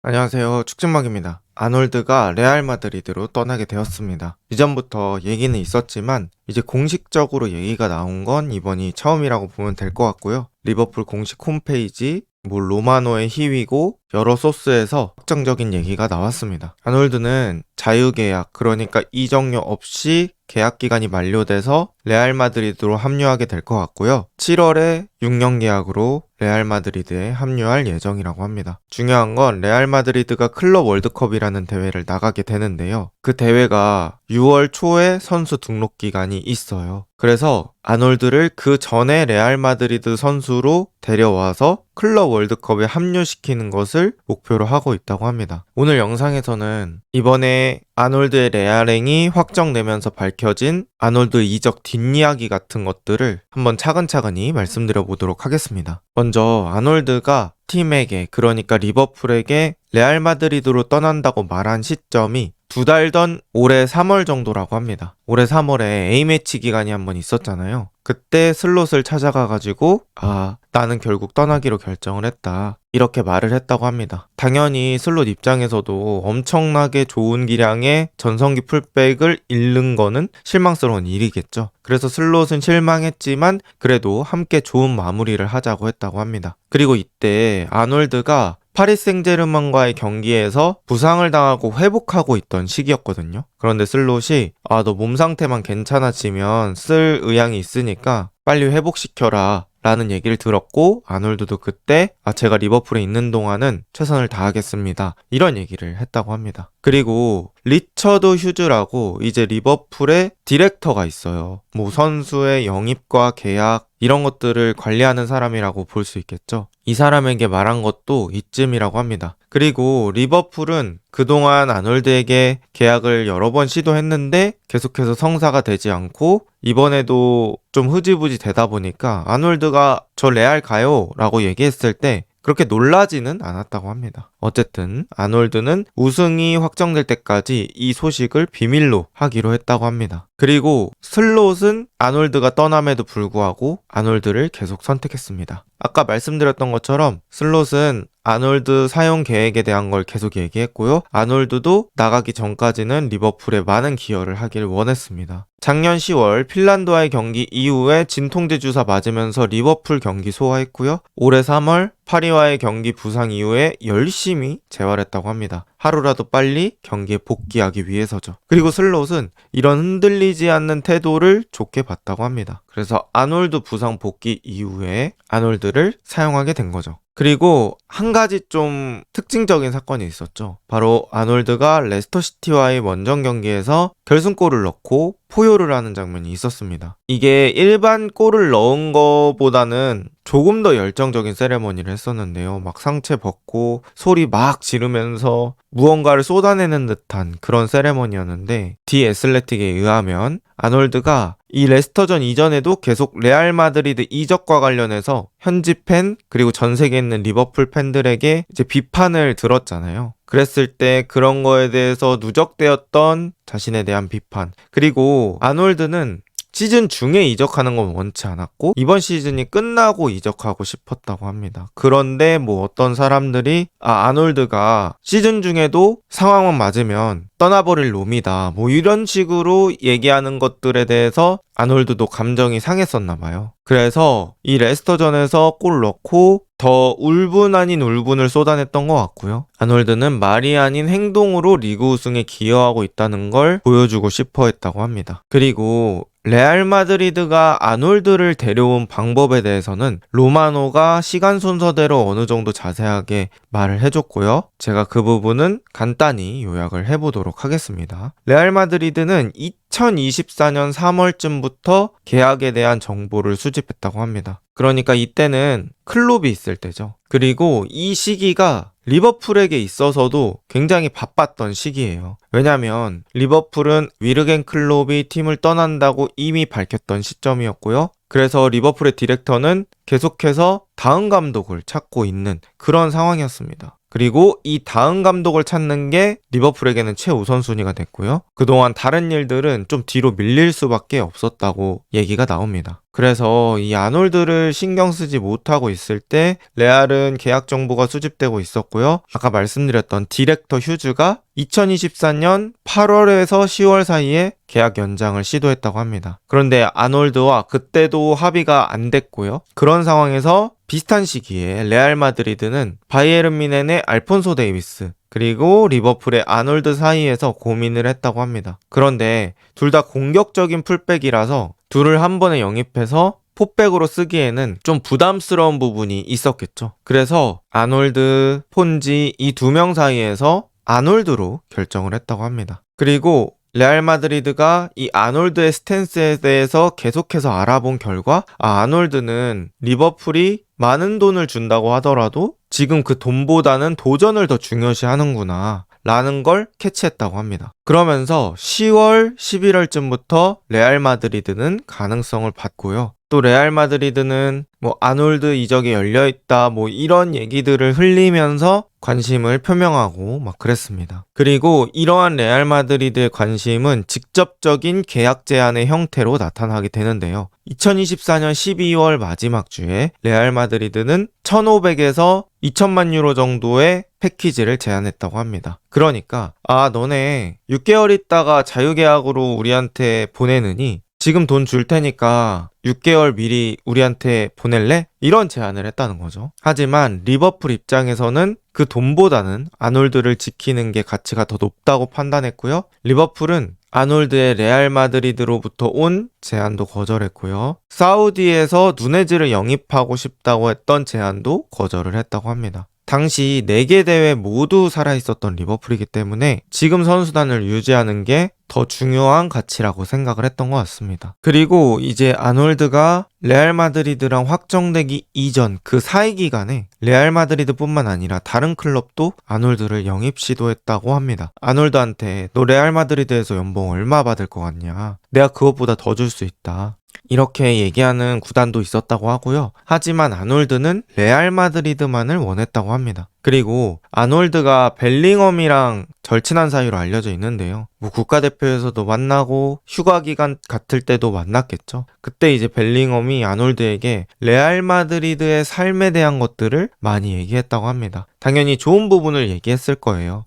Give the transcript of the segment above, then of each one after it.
안녕하세요. 축진막입니다. 아놀드가 레알 마드리드로 떠나게 되었습니다. 이전부터 얘기는 있었지만 이제 공식적으로 얘기가 나온 건 이번이 처음이라고 보면 될 것 같고요. 리버풀 공식 홈페이지, 로마노의 희위고 여러 소스에서 확정적인 얘기가 나왔습니다. 아놀드는 자유계약, 그러니까 이적료 없이 계약 기간이 만료돼서 레알 마드리드로 합류하게 될 것 같고요. 7월에 6년 계약으로 레알 마드리드에 합류할 예정이라고 합니다. 중요한 건 레알 마드리드가 클럽 월드컵이라는 대회를 나가게 되는데요. 그 대회가 6월 초에 선수 등록 기간이 있어요. 그래서 아놀드를 그 전에 레알 마드리드 선수로 데려와서 클럽 월드컵에 합류시키는 것을 목표로 하고 있다고 합니다. 오늘 영상에서는 이번에 아놀드의 레알행이 확정되면서 밝혀진 아놀드 이적 뒷이야기 같은 것들을 한번 차근차근히 말씀드려 보도록 하겠습니다. 먼저 아놀드가 팀에게, 그러니까 리버풀에게 레알 마드리드로 떠난다고 말한 시점이 2달 전 올해 3월 정도라고 합니다. 올해 3월에 A매치 기간이 한번 있었잖아요. 그때 슬롯을 찾아가가지고 나는 결국 떠나기로 결정을 했다, 이렇게 말을 했다고 합니다. 당연히 슬롯 입장에서도 엄청나게 좋은 기량의 전성기 풀백을 잃는 거는 실망스러운 일이겠죠. 그래서 슬롯은 실망했지만 그래도 함께 좋은 마무리를 하자고 했다고 합니다. 그리고 이때 아놀드가 파리 생제르맹과의 경기에서 부상을 당하고 회복하고 있던 시기였거든요. 그런데 슬롯이 너 몸 상태만 괜찮아지면 쓸 의향이 있으니까 빨리 회복시켜라 라는 얘기를 들었고, 아놀드도 그때 제가 리버풀에 있는 동안은 최선을 다하겠습니다, 이런 얘기를 했다고 합니다. 그리고 리처드 휴즈라고 이제 리버풀의 디렉터가 있어요. 선수의 영입과 계약 이런 것들을 관리하는 사람이라고 볼 수 있겠죠. 이 사람에게 말한 것도 이쯤이라고 합니다. 그리고 리버풀은 그동안 아놀드에게 계약을 여러 번 시도했는데 계속해서 성사가 되지 않고 이번에도 좀 흐지부지 되다 보니까 아놀드가 저 레알 가요 라고 얘기했을 때 그렇게 놀라지는 않았다고 합니다. 어쨌든 아놀드는 우승이 확정될 때까지 이 소식을 비밀로 하기로 했다고 합니다. 그리고 슬롯은 아놀드가 떠남에도 불구하고 아놀드를 계속 선택했습니다. 아까 말씀드렸던 것처럼 슬롯은 아놀드 사용 계획에 대한 걸 계속 얘기했고요. 아놀드도 나가기 전까지는 리버풀에 많은 기여를 하길 원했습니다. 작년 10월 핀란드와의 경기 이후에 진통제 주사 맞으면서 리버풀 경기 소화했고요. 올해 3월 파리와의 경기 부상 이후에 열심히 재활했다고 합니다. 하루라도 빨리 경기에 복귀하기 위해서죠. 그리고 슬롯은 이런 흔들리지 않는 태도를 좋게 봤다고 합니다. 그래서 아놀드 부상 복귀 이후에 아놀드를 사용하게 된 거죠. 그리고 한 가지 좀 특징적인 사건이 있었죠. 바로 아놀드가 레스터시티와의 원정 경기에서 결승골을 넣고 포효를 하는 장면이 있었습니다. 이게 일반 골을 넣은 거보다는 조금 더 열정적인 세레머니를 했었는데요. 막 상체 벗고 소리 막 지르면서 무언가를 쏟아내는 듯한 그런 세레머니였는데, 디 애슬레틱에 의하면 아놀드가 이 레스터전 이전에도 계속 레알 마드리드 이적과 관련해서 현지 팬 그리고 전 세계에 있는 리버풀 팬들에게 이제 비판을 들었잖아요. 그랬을 때 그런 거에 대해서 누적되었던 자신에 대한 비판, 그리고 아놀드는 시즌 중에 이적하는 건 원치 않았고 이번 시즌이 끝나고 이적하고 싶었다고 합니다. 그런데 어떤 사람들이 아놀드가 시즌 중에도 상황만 맞으면 떠나버릴 놈이다, 이런 식으로 얘기하는 것들에 대해서 아놀드도 감정이 상했었나 봐요. 그래서 이 레스터전에서 골 넣고 더 울분 아닌 울분을 쏟아냈던 것 같고요. 아놀드는 말이 아닌 행동으로 리그 우승에 기여하고 있다는 걸 보여주고 싶어 했다고 합니다. 그리고 레알 마드리드가 아놀드를 데려온 방법에 대해서는 로마노가 시간 순서대로 어느 정도 자세하게 말을 해줬고요. 제가 그 부분은 간단히 요약을 해보도록 하겠습니다. 레알 마드리드는 2024년 3월쯤부터 계약에 대한 정보를 수집했다고 합니다. 그러니까 이때는 클롭이 있을 때죠. 그리고 이 시기가 리버풀에게 있어서도 굉장히 바빴던 시기예요. 왜냐면 리버풀은 위르겐 클롭이 팀을 떠난다고 이미 밝혔던 시점이었고요. 그래서 리버풀의 디렉터는 계속해서 다음 감독을 찾고 있는 그런 상황이었습니다. 그리고 이 다음 감독을 찾는 게 리버풀에게는 최우선순위가 됐고요. 그동안 다른 일들은 좀 뒤로 밀릴 수밖에 없었다고 얘기가 나옵니다. 그래서 이 아놀드를 신경 쓰지 못하고 있을 때 레알은 계약 정보가 수집되고 있었고요. 아까 말씀드렸던 디렉터 휴즈가 2024년 8월에서 10월 사이에 계약 연장을 시도했다고 합니다. 그런데 아놀드와 그때도 합의가 안 됐고요. 그런 상황에서 비슷한 시기에 레알 마드리드는 바이에른 뮌헨의 알폰소 데이비스 그리고 리버풀의 아놀드 사이에서 고민을 했다고 합니다. 그런데 둘 다 공격적인 풀백이라서 둘을 한 번에 영입해서 포백으로 쓰기에는 좀 부담스러운 부분이 있었겠죠. 그래서 아놀드, 폰지 이 두 명 사이에서 아놀드로 결정을 했다고 합니다. 그리고 레알 마드리드가 이 아놀드의 스탠스에 대해서 계속해서 알아본 결과 아놀드는 리버풀이 많은 돈을 준다고 하더라도 지금 그 돈보다는 도전을 더 중요시 하는구나 라는 걸 캐치했다고 합니다. 그러면서 10월, 11월쯤부터 레알 마드리드는 가능성을 봤고요. 또 레알 마드리드는 아놀드 이적이 열려있다 이런 얘기들을 흘리면서 관심을 표명하고 막 그랬습니다. 그리고 이러한 레알 마드리드의 관심은 직접적인 계약 제한의 형태로 나타나게 되는데요. 2024년 12월 마지막 주에 레알 마드리드는 1,500에서 2,000만 유로 정도의 패키지를 제안했다고 합니다. 그러니까 너네 6개월 있다가 자유계약으로 우리한테 보내느니 지금 돈 줄 테니까 6개월 미리 우리한테 보낼래? 이런 제안을 했다는 거죠. 하지만 리버풀 입장에서는 그 돈보다는 아놀드를 지키는 게 가치가 더 높다고 판단했고요. 리버풀은 아놀드의 레알 마드리드로부터 온 제안도 거절했고요. 사우디에서 누네즈를 영입하고 싶다고 했던 제안도 거절을 했다고 합니다. 당시 4개 대회 모두 살아있었던 리버풀이기 때문에 지금 선수단을 유지하는 게 더 중요한 가치라고 생각을 했던 것 같습니다. 그리고 이제 아놀드가 레알 마드리드랑 확정되기 이전 그 사이 기간에 레알 마드리드뿐만 아니라 다른 클럽도 아놀드를 영입 시도했다고 합니다. 아놀드한테 너 레알 마드리드에서 연봉 얼마 받을 것 같냐? 내가 그것보다 더 줄 수 있다. 이렇게 얘기하는 구단도 있었다고 하고요. 하지만 아놀드는 레알 마드리드만을 원했다고 합니다. 그리고 아놀드가 벨링엄이랑 절친한 사이로 알려져 있는데요. 국가대표에서도 만나고 휴가 기간 같을 때도 만났겠죠. 그때 이제 벨링엄이 아놀드에게 레알 마드리드의 삶에 대한 것들을 많이 얘기했다고 합니다. 당연히 좋은 부분을 얘기했을 거예요.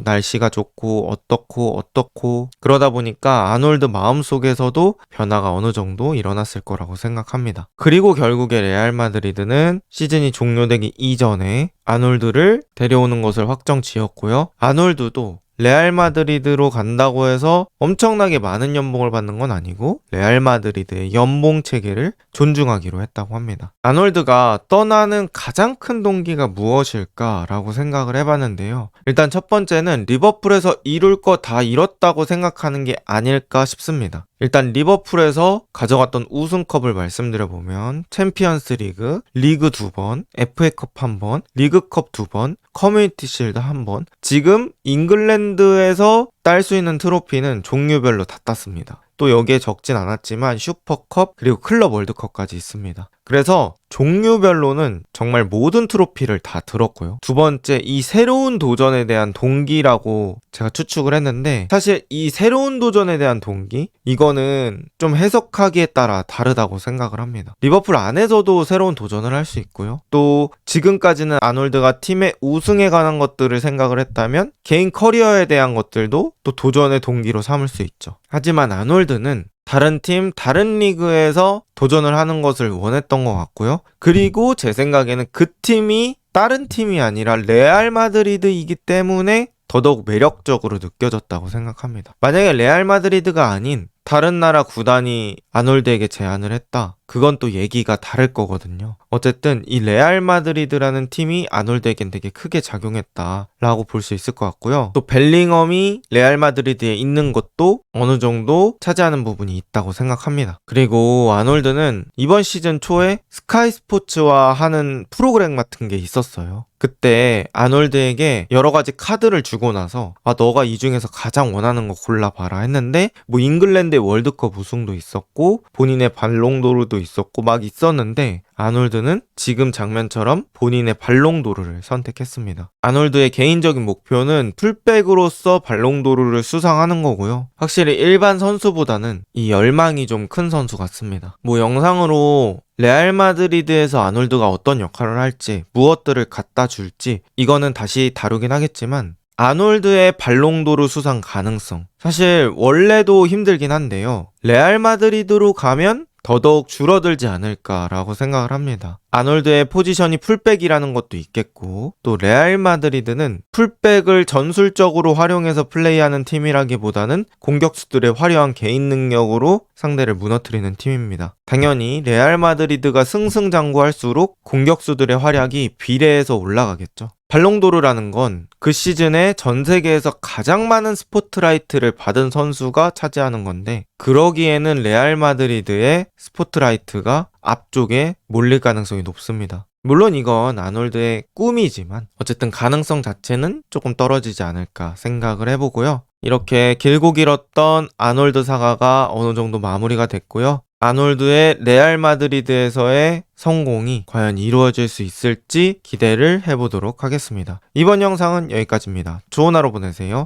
날씨가 좋고 어떻고 그러다 보니까 아놀드 마음속에서도 변화가 어느 정도 일어났을 거라고 생각합니다. 그리고 결국에 레알 마드리드는 시즌이 종료되기 이전에 아놀드를 데려오는 것을 확정 지었고요. 아놀드도 레알 마드리드로 간다고 해서 엄청나게 많은 연봉을 받는 건 아니고 레알 마드리드의 연봉 체계를 존중하기로 했다고 합니다. 아놀드가 떠나는 가장 큰 동기가 무엇일까라고 생각을 해봤는데요. 일단 첫 번째는 리버풀에서 이룰 거 다 이뤘다고 생각하는 게 아닐까 싶습니다. 일단 리버풀에서 가져갔던 우승컵을 말씀드려보면 챔피언스 리그, 리그 2번, FA컵 1번, 리그컵 2번, 커뮤니티 실드 1번, 지금 잉글랜드에서 딸 수 있는 트로피는 종류별로 다 땄습니다. 또 여기에 적진 않았지만 슈퍼컵 그리고 클럽 월드컵까지 있습니다. 그래서 종류별로는 정말 모든 트로피를 다 들었고요. 두 번째, 이 새로운 도전에 대한 동기라고 제가 추측을 했는데 사실 이 새로운 도전에 대한 동기? 이거는 좀 해석하기에 따라 다르다고 생각을 합니다. 리버풀 안에서도 새로운 도전을 할 수 있고요. 또 지금까지는 아놀드가 팀의 우승에 관한 것들을 생각을 했다면 개인 커리어에 대한 것들도 또 도전의 동기로 삼을 수 있죠. 하지만 아놀드는 다른 팀, 다른 리그에서 도전을 하는 것을 원했던 것 같고요. 그리고 제 생각에는 그 팀이 다른 팀이 아니라 레알 마드리드이기 때문에 더더욱 매력적으로 느껴졌다고 생각합니다. 만약에 레알 마드리드가 아닌 다른 나라 구단이 아놀드에게 제안을 했다. 그건 또 얘기가 다를 거거든요. 어쨌든 이 레알 마드리드라는 팀이 아놀드에겐 되게 크게 작용했다라고 볼 수 있을 것 같고요. 또 벨링엄이 레알 마드리드에 있는 것도 어느 정도 차지하는 부분이 있다고 생각합니다. 그리고 아놀드는 이번 시즌 초에 스카이 스포츠와 하는 프로그램 같은 게 있었어요. 그때 아놀드에게 여러 가지 카드를 주고 나서 너가 이 중에서 가장 원하는 거 골라봐라 했는데 잉글랜드 본인의 월드컵 우승도 있었고 본인의 발롱도르도 있었고 막 있었는데 아놀드는 지금 장면처럼 본인의 발롱도르를 선택했습니다. 아놀드의 개인적인 목표는 풀백으로서 발롱도르를 수상하는 거고요. 확실히 일반 선수보다는 이 열망이 좀 큰 선수 같습니다. 뭐 영상으로 레알 마드리드에서 아놀드가 어떤 역할을 할지, 무엇들을 갖다 줄지 이거는 다시 다루긴 하겠지만 아놀드의 발롱도르 수상 가능성 사실 원래도 힘들긴 한데요. 레알 마드리드로 가면 더더욱 줄어들지 않을까라고 생각을 합니다. 아놀드의 포지션이 풀백이라는 것도 있겠고 또 레알 마드리드는 풀백을 전술적으로 활용해서 플레이하는 팀이라기보다는 공격수들의 화려한 개인 능력으로 상대를 무너뜨리는 팀입니다. 당연히 레알 마드리드가 승승장구할수록 공격수들의 활약이 비례해서 올라가겠죠. 발롱도르라는 건 그 시즌에 전 세계에서 가장 많은 스포트라이트를 받은 선수가 차지하는 건데 그러기에는 레알 마드리드의 스포트라이트가 앞쪽에 몰릴 가능성이 높습니다. 물론 이건 아놀드의 꿈이지만 어쨌든 가능성 자체는 조금 떨어지지 않을까 생각을 해보고요. 이렇게 길고 길었던 아놀드 사가가 어느 정도 마무리가 됐고요. 아놀드의 레알 마드리드에서의 성공이 과연 이루어질 수 있을지 기대를 해보도록 하겠습니다. 이번 영상은 여기까지입니다. 좋은 하루 보내세요.